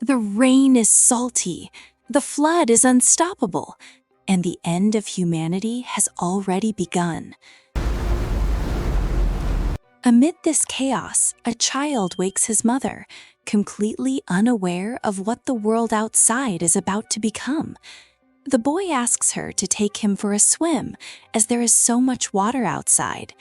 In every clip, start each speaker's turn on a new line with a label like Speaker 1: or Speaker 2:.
Speaker 1: The rain is salty, the flood is unstoppable, and the end of humanity has already begun. Amid this chaos, a child wakes his mother, completely unaware of what the world outside is about to become. The boy asks her to take him for a swim, as there is so much water outside.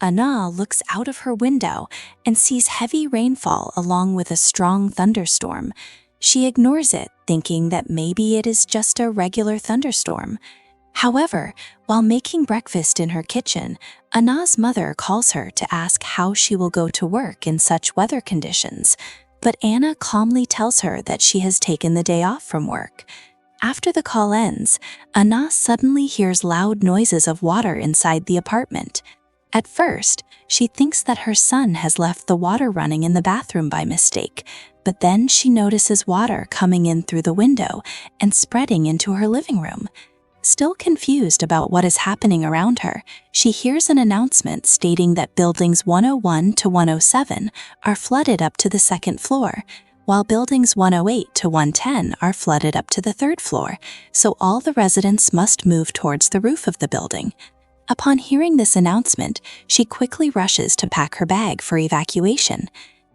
Speaker 1: Anna looks out of her window and sees heavy rainfall along with a strong thunderstorm. She ignores it, thinking that maybe it is just a regular thunderstorm. However, while making breakfast in her kitchen, Anna's mother calls her to ask how she will go to work in such weather conditions. But Anna calmly tells her that she has taken the day off from work. After the call ends, Anna suddenly hears loud noises of water inside the apartment. At first, she thinks that her son has left the water running in the bathroom by mistake, but then she notices water coming in through the window and spreading into her living room. Still confused about what is happening around her, she hears an announcement stating that buildings 101 to 107 are flooded up to the second floor, while buildings 108 to 110 are flooded up to the third floor, so all the residents must move towards the roof of the building. Upon hearing this announcement, she quickly rushes to pack her bag for evacuation.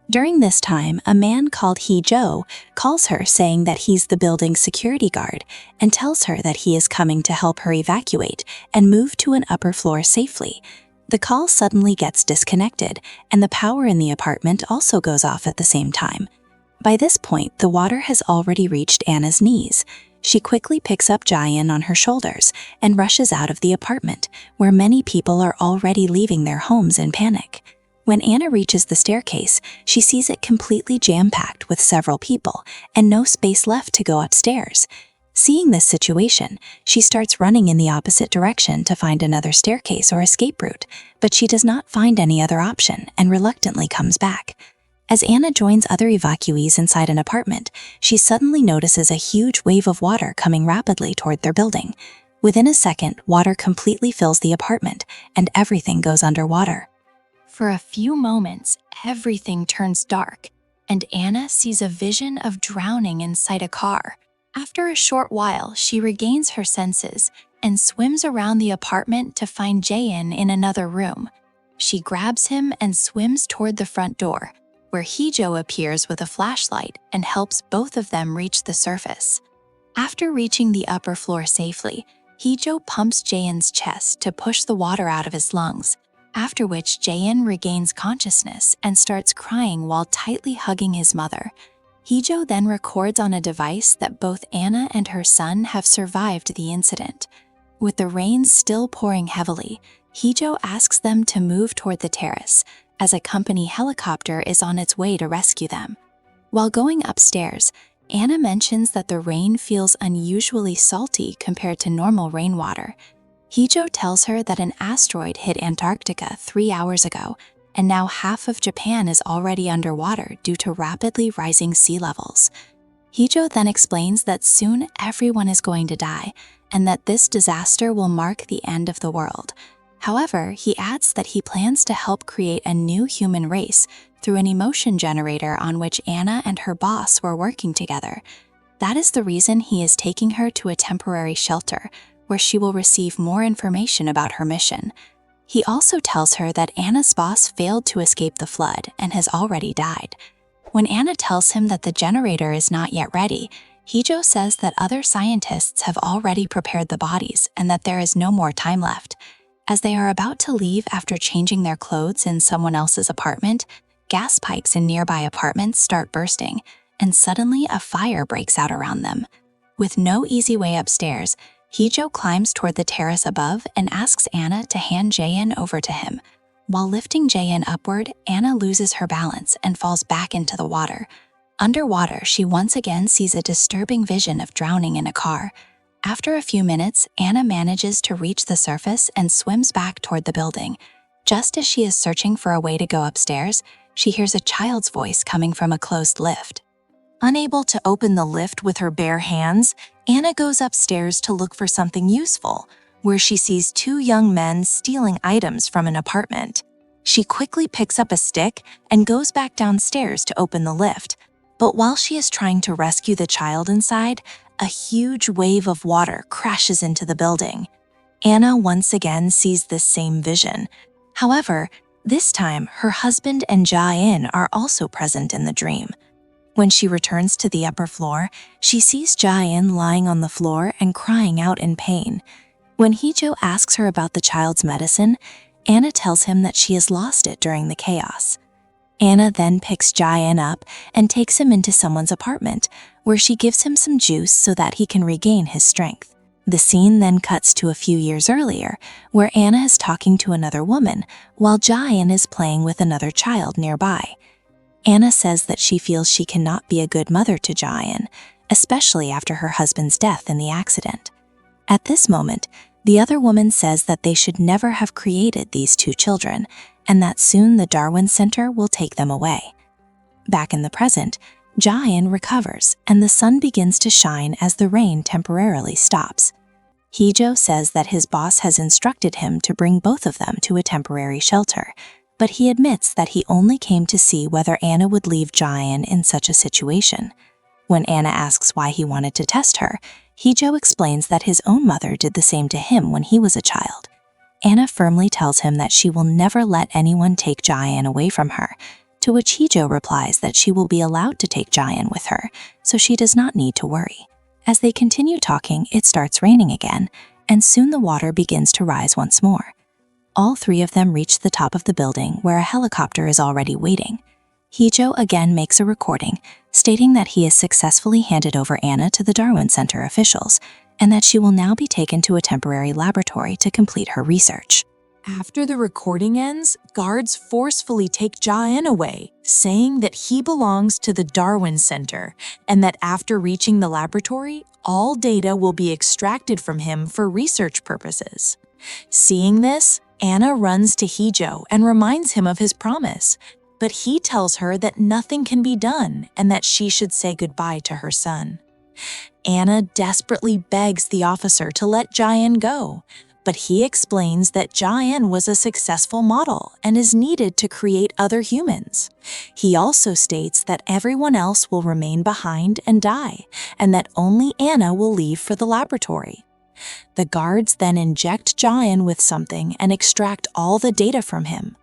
Speaker 1: During this time, a man called Hee-jo calls her saying that he's the building's security guard and tells her that he is coming to help her evacuate and move to an upper floor safely. The call suddenly gets disconnected, and the power in the apartment also goes off at the same time. By this point, the water has already reached Anna's knees. She quickly picks up Jaein on her shoulders and rushes out of the apartment, where many people are already leaving their homes in panic. When Anna reaches the staircase, she sees it completely jam-packed with several people and no space left to go upstairs. Seeing this situation, she starts running in the opposite direction to find another staircase or escape route, but she does not find any other option and reluctantly comes back. As Anna joins other evacuees inside an apartment, she suddenly notices a huge wave of water coming rapidly toward their building. Within a second, water completely fills the apartment and everything goes underwater. For a few moments, everything turns dark, and Anna sees a vision of drowning inside a car. After a short while, she regains her senses and swims around the apartment to find Jaein in another room. She grabs him and swims toward the front door, where Hee-jo appears with a flashlight and helps both of them reach the surface. After reaching the upper floor safely, Hee-jo pumps Jaein's chest to push the water out of his lungs, after which Jaein regains consciousness and starts crying while tightly hugging his mother. Hee-jo then records on a device that both Anna and her son have survived the incident. With the rain still pouring heavily, Hee-jo asks them to move toward the terrace, as a company helicopter is on its way to rescue them. While going upstairs, Anna mentions that the rain feels unusually salty compared to normal rainwater. Hee-jo tells her that an asteroid hit Antarctica 3 hours ago, and now half of Japan is already underwater due to rapidly rising sea levels. Hee-jo then explains that soon everyone is going to die, and that this disaster will mark the end of the world. However, he adds that he plans to help create a new human race through an emotion generator on which Anna and her boss were working together. That is the reason he is taking her to a temporary shelter, where she will receive more information about her mission. He also tells her that Anna's boss failed to escape the flood and has already died. When Anna tells him that the generator is not yet ready, Hee-jo says that other scientists have already prepared the bodies and that there is no more time left. As they are about to leave after changing their clothes in someone else's apartment, gas pipes in nearby apartments start bursting, and suddenly a fire breaks out around them. With no easy way upstairs, Hee-jo climbs toward the terrace above and asks Anna to hand Jaein over to him. While lifting Jaein upward, Anna loses her balance and falls back into the water. Underwater, she once again sees a disturbing vision of drowning in a car. After a few minutes, Anna manages to reach the surface and swims back toward the building. Just as she is searching for a way to go upstairs, she hears a child's voice coming from a closed lift. Unable to open the lift with her bare hands, Anna goes upstairs to look for something useful, where she sees 2 young men stealing items from an apartment. She quickly picks up a stick and goes back downstairs to open the lift. But while she is trying to rescue the child inside, a huge wave of water crashes into the building. Anna once again sees this same vision. However, this time her husband and Jae-in are also present in the dream. When she returns to the upper floor, she sees Jae-in lying on the floor and crying out in pain. When Hee-jo asks her about the child's medicine, Anna tells him that she has lost it during the chaos. Anna then picks Jae-in up and takes him into someone's apartment, where she gives him some juice so that he can regain his strength. The scene then cuts to a few years earlier, where Anna is talking to another woman, while Jae-in is playing with another child nearby. Anna says that she feels she cannot be a good mother to Jae-in, especially after her husband's death in the accident. At this moment, the other woman says that they should never have created these two children, and that soon the Darwin Center will take them away. Back in the present, Jae-in recovers and the sun begins to shine as the rain temporarily stops. Hee-jo says that his boss has instructed him to bring both of them to a temporary shelter, but he admits that he only came to see whether Anna would leave Jae-in in such a situation. When Anna asks why he wanted to test her, Hee-jo explains that his own mother did the same to him when he was a child. Anna firmly tells him that she will never let anyone take Jae-in away from her, to which Hee-jo replies that she will be allowed to take Jae-in with her, so she does not need to worry. As they continue talking, it starts raining again, and soon the water begins to rise once more. All three of them reach the top of the building where a helicopter is already waiting. Hee-jo again makes a recording, stating that he has successfully handed over Anna to the Darwin Center officials, and that she will now be taken to a temporary laboratory to complete her research.
Speaker 2: After the recording ends, guards forcefully take Jae-in away, saying that he belongs to the Darwin Center, and that after reaching the laboratory, all data will be extracted from him for research purposes. Seeing this, Anna runs to Hee-jo and reminds him of his promise, but he tells her that nothing can be done and that she should say goodbye to her son. Anna desperately begs the officer to let Jae-in go, but he explains that Jae-in was a successful model and is needed to create other humans. He also states that everyone else will remain behind and die, and that only Anna will leave for the laboratory. The guards then inject Jae-in with something and extract all the data from him.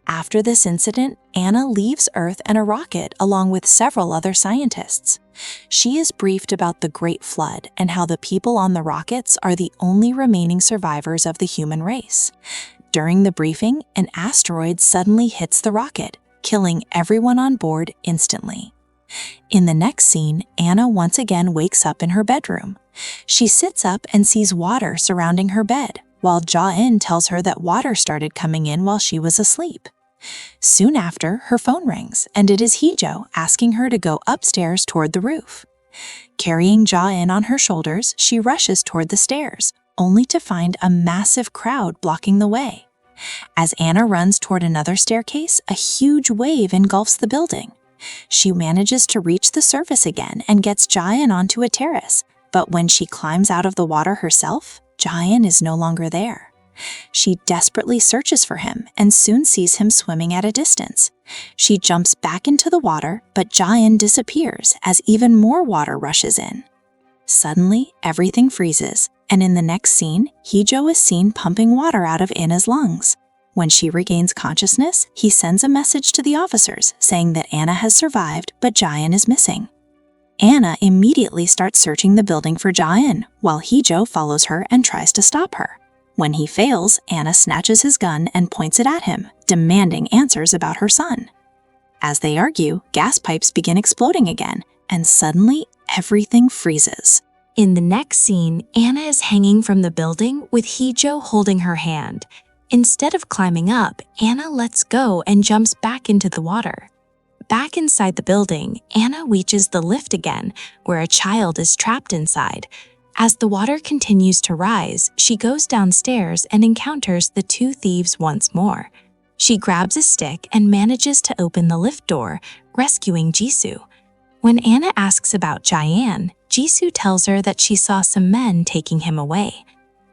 Speaker 2: After this incident, Anna leaves Earth in a rocket along with several other scientists. She is briefed about the Great Flood and how the people on the rockets are the only remaining survivors of the human race. During the briefing, an asteroid suddenly hits the rocket, killing everyone on board instantly. In the next scene, Anna once again wakes up in her bedroom. She sits up and sees water surrounding her bed, while Jae-in tells her that water started coming in while she was asleep. Soon after, her phone rings, and it is Hee-jo asking her to go upstairs toward the roof. Carrying Jae-in on her shoulders, she rushes toward the stairs, only to find a massive crowd blocking the way. As Anna runs toward another staircase, a huge wave engulfs the building. She manages to reach the surface again and gets Jae-in onto a terrace, but when she climbs out of the water herself, Jae-in is no longer there. She desperately searches for him and soon sees him swimming at a distance. She jumps back into the water, but Jae-in disappears as even more water rushes in. Suddenly, everything freezes, and in the next scene, Hee-jo is seen pumping water out of Anna's lungs. When she regains consciousness, he sends a message to the officers saying that Anna has survived, but Jae-in is missing. Anna immediately starts searching the building for Jae-in, while Hee-jo follows her and tries to stop her. When he fails, Anna snatches his gun and points it at him, demanding answers about her son. As they argue, gas pipes begin exploding again, and suddenly everything freezes. In the next scene, Anna is hanging from the building with Hee-jo holding her hand. Instead of climbing up, Anna lets go and jumps back into the water. Back inside the building, Anna reaches the lift again, where a child is trapped inside. As the water continues to rise, she goes downstairs and encounters the two thieves once more. She grabs a stick and manages to open the lift door, rescuing Jisoo. When Anna asks about Jae-in, Jisoo tells her that she saw some men taking him away.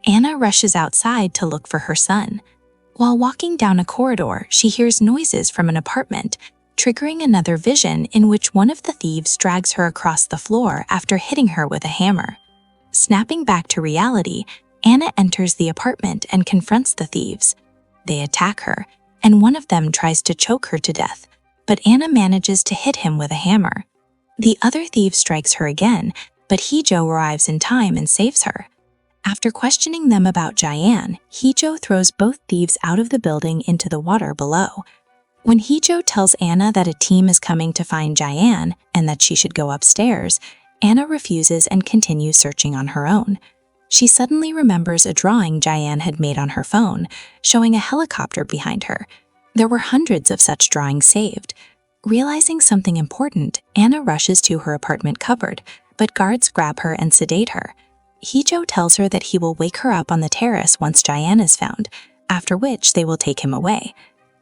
Speaker 2: Anna rushes outside to look for her son.
Speaker 1: While walking down a corridor, she hears noises from an apartment, triggering another vision in which one of the thieves drags her across the floor after hitting her with a hammer. Snapping back to reality, Anna enters the apartment and confronts the thieves. They attack her, and one of them tries to choke her to death, but Anna manages to hit him with a hammer. The other thief strikes her again, but Hijo arrives in time and saves her. After questioning them about Jayan, Hijo throws both thieves out of the building into the water below. When Hijo tells Anna that a team is coming to find Jayan and that she should go upstairs, Anna refuses and continues searching on her own. She suddenly remembers a drawing Jayan had made on her phone, showing a helicopter behind her. There were hundreds of such drawings saved. Realizing something important, Anna rushes to her apartment cupboard, but guards grab her and sedate her. Hijo tells her that he will wake her up on the terrace once Jayan is found, after which they will take him away.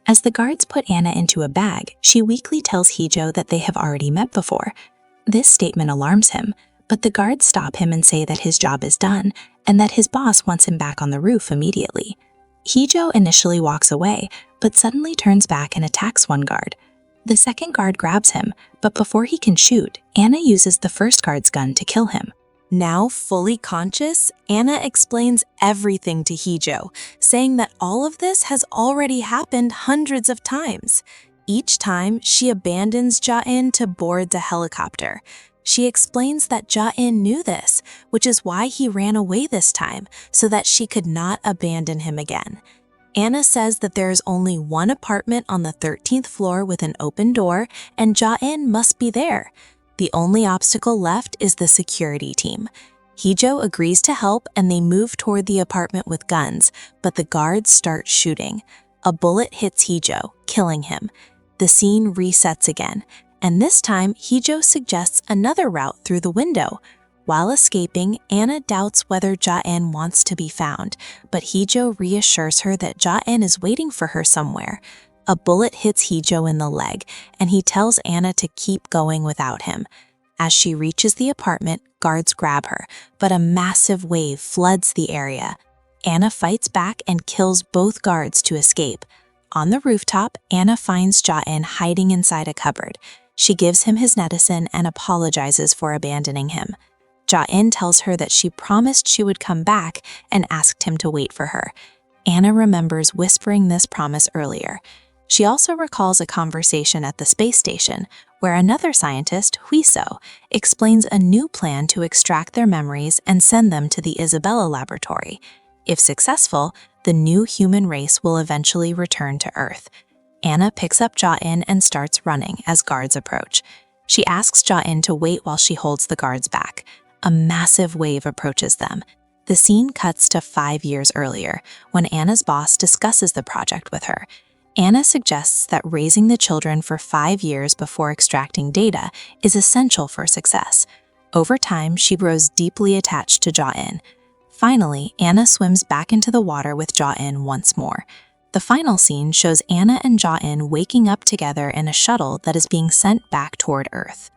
Speaker 1: As the guards put Anna into a bag, she weakly tells Hijo that they have already met before. This statement alarms him, but the guards stop him and say that his job is done and that his boss wants him back on the roof immediately. Hijo initially walks away, but suddenly turns back and attacks one guard. The second guard grabs him, but before he can shoot, Anna uses the first guard's gun to kill him.
Speaker 2: Now fully conscious, Anna explains everything to Hijo, saying that all of this has already happened hundreds of times. Each time, she abandons Jain to board the helicopter. She explains that Jain knew this, which is why he ran away this time, so that she could not abandon him again. Anna says that there is only one apartment on the 13th floor with an open door, and Jain must be there. The only obstacle left is the security team. Hijo agrees to help and they move toward the apartment with guns, but the guards start shooting. A bullet hits Hijo, killing him. The scene resets again, and this time Hijo suggests another route through the window. While escaping, Anna doubts whether Jain wants to be found, but Hijo reassures her that Jain is waiting for her somewhere. A bullet hits Hijo in the leg, and he tells Anna to keep going without him. As she reaches the apartment, guards grab her, but a massive wave floods the area. Anna fights back and kills both guards to escape. On the rooftop, Anna finds Jain hiding inside a cupboard. She gives him his medicine and apologizes for abandoning him. Jain tells her that she promised she would come back and asked him to wait for her. Anna remembers whispering this promise earlier. She also recalls a conversation at the space station where another scientist, Huiso, explains a new plan to extract their memories and send them to the Isabella laboratory. If successful, the new human race will eventually return to Earth. Anna picks up Jain and starts running as guards approach. She asks Jain to wait while she holds the guards back. A massive wave approaches them. The scene cuts to 5 years earlier, when Anna's boss discusses the project with her. Anna suggests that raising the children for 5 years before extracting data is essential for success. Over time, she grows deeply attached to Jain. Finally, Anna swims back into the water with Jain once more. The final scene shows Anna and Jain waking up together in a shuttle that is being sent back toward Earth.